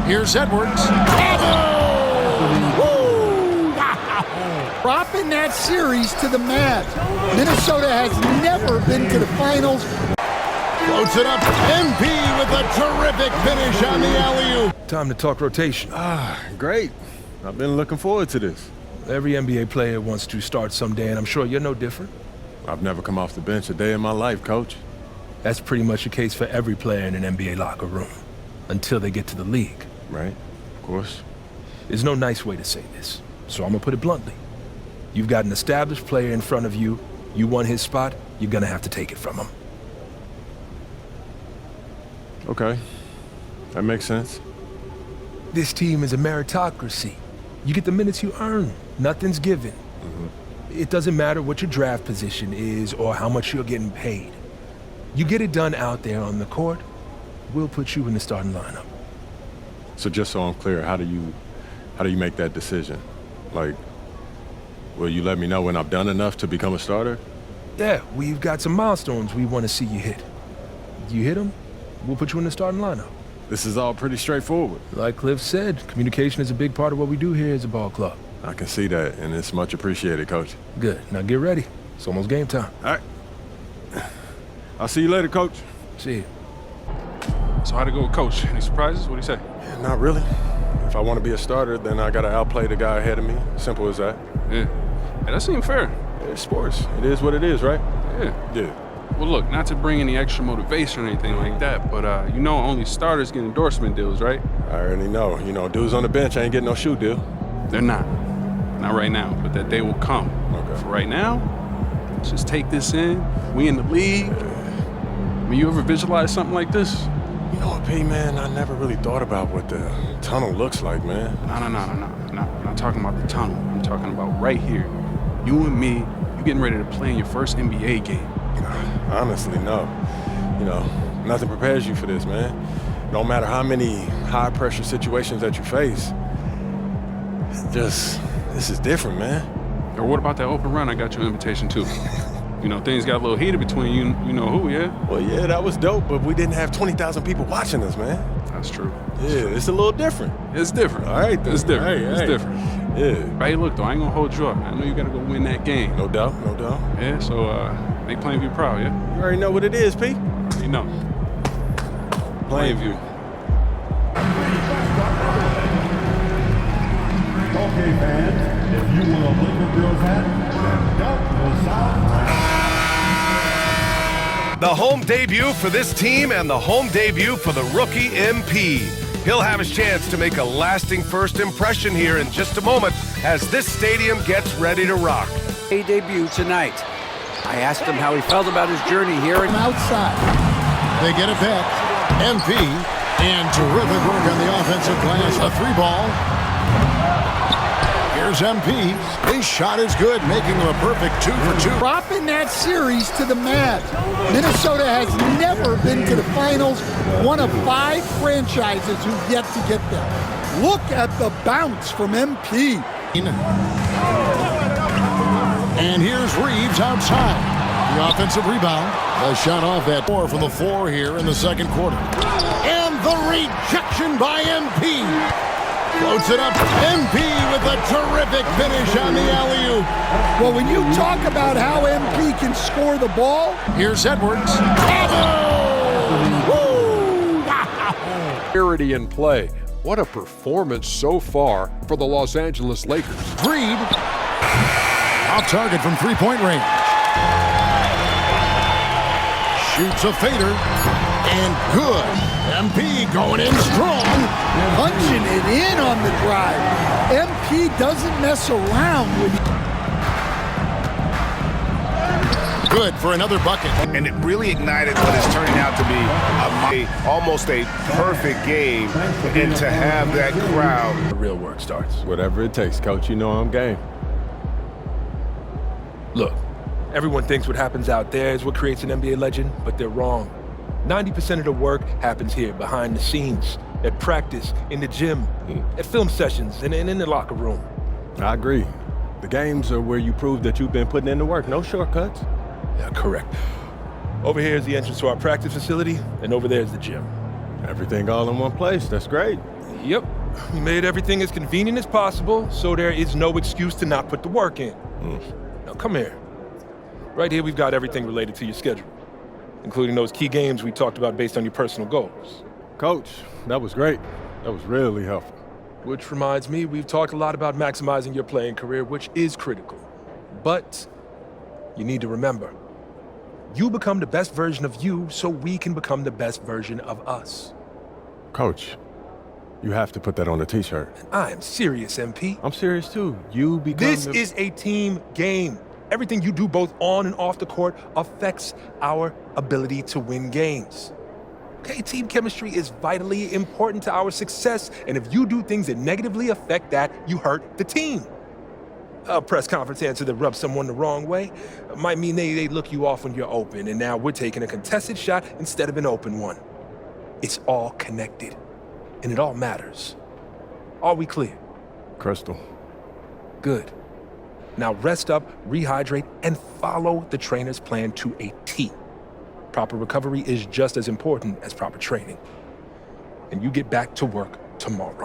Here's Edwards. Woo! Wow! Dropping that series to the Mavs. Minnesota has never been to the finals. Floats it up. MP with a terrific finish on the alley-oop. Time to talk rotation. Great. I've been looking forward to this. Every NBA player wants to start someday, and I'm sure you're no different. I've never come off the bench a day in my life, Coach. That's pretty much the case for every player in an NBA locker room, until they get to the league. Right, of course. There's no nice way to say this, so I'm gonna put it bluntly. You've got an established player in front of you. You want his spot, you're gonna have to take it from him. Okay, that makes sense. This team is a meritocracy. You get the minutes you earn. Nothing's given. It doesn't matter what your draft position is or how much you're getting paid. You get it done out there on the court, we'll put you in the starting lineup. So just so I'm clear, how do you make that decision? Like, will you let me know when I've done enough to become a starter? Yeah, we've got some milestones we want to see you hit. You hit them, we'll put you in the starting lineup. This is all pretty straightforward. Like Cliff said, communication is a big part of what we do here as a ball club. I can see that, and it's much appreciated, Coach. Good. Now get ready. It's almost game time. All right. I'll see you later, Coach. See you. So how'd it go with Coach? Any surprises? What'd he say? Yeah, not really. If I want to be a starter, then I got to outplay the guy ahead of me. Simple as that. Yeah. Hey, that seemed fair. It's sports. It is what it is, right? Yeah. Yeah. Well, look, not to bring any extra motivation or anything like that, but you know only starters get endorsement deals, right? I already know. You know, dudes on the bench ain't getting no shoe deal. They're not. Not right now, but that day will come. Okay. For right now, just take this in. We in the league. I mean, you ever visualize something like this? You know what, P, man? I never really thought about what the tunnel looks like, man. No. I'm not talking about the tunnel. I'm talking about right here. You and me, you getting ready to play in your first NBA game. Honestly, no. You know, nothing prepares you for this, man. No matter how many high-pressure situations that you face, this is different, man. Or what about that open run I got your invitation to? You know, things got a little heated between you know who, yeah? Well, yeah, that was dope, but we didn't have 20,000 people watching us, man. That's true. Yeah, it's a little different. It's different. All right, then. It's different. Hey, it's hey. different. Yeah. Hey, look, though, I ain't gonna hold you up. I know you gotta go win that game. No doubt. Yeah, so make Plainview proud, yeah? You already know what it is, P. You know. Plainview. Okay, fans, if you want a Laker girls hat, then don't go south. The home debut for this team and the home debut for the rookie MP. He'll have his chance to make a lasting first impression here in just a moment as this stadium gets ready to rock. A debut tonight. I asked him how he felt about his journey here. From outside. They get it back. MP. And terrific work on the offensive glass. A three ball. Here's MP. His shot is good, making him a perfect 2 for 2. Dropping that series to the Mavs. Minnesota has never been to the finals. One of 5 franchises who've yet to get there. Look at the bounce from MP. And here's Reeves outside. The offensive rebound. A shot off that 4 from the floor here in the second quarter. And the rejection by MP. Floats it up. MP with a terrific finish on the alley-oop. Well, when you talk about how MP can score the ball, here's Edwards. Clarity in play. What a performance so far for the Los Angeles Lakers. Reed. Off target from three-point range. Shoots a fader. And good. MP going in strong. Punching it in on the drive. MP doesn't mess around with it. Good for another bucket. And it really ignited what is turning out to be almost a perfect game. And to have that crowd. The real work starts. Whatever it takes, Coach. You know I'm game. Look, everyone thinks what happens out there is what creates an NBA legend, but they're wrong. 90% of the work happens here, behind the scenes, at practice, in the gym, at film sessions, and in the locker room. I agree. The games are where you prove that you've been putting in the work. No shortcuts. Yeah, correct. Over here is the entrance to our practice facility, and over there is the gym. Everything all in one place. That's great. Yep. We made everything as convenient as possible, so there is no excuse to not put the work in. Now, come here. Right here, we've got everything related to your schedule, including those key games we talked about based on your personal goals. Coach, that was great. That was really helpful. Which reminds me, we've talked a lot about maximizing your playing career, which is critical. But you need to remember, you become the best version of you so we can become the best version of us. Coach, you have to put that on a t-shirt. I am serious, MP. I'm serious too. You become This is a team game. Everything you do both on and off the court affects our ability to win games. Okay, team chemistry is vitally important to our success, and if you do things that negatively affect that, you hurt the team. A press conference answer that rubs someone the wrong way might mean they look you off when you're open, and now we're taking a contested shot instead of an open one. It's all connected, and it all matters. Are we clear? Crystal. Good. Now rest up, rehydrate, and follow the trainer's plan to a T. Proper recovery is just as important as proper training. And you get back to work tomorrow.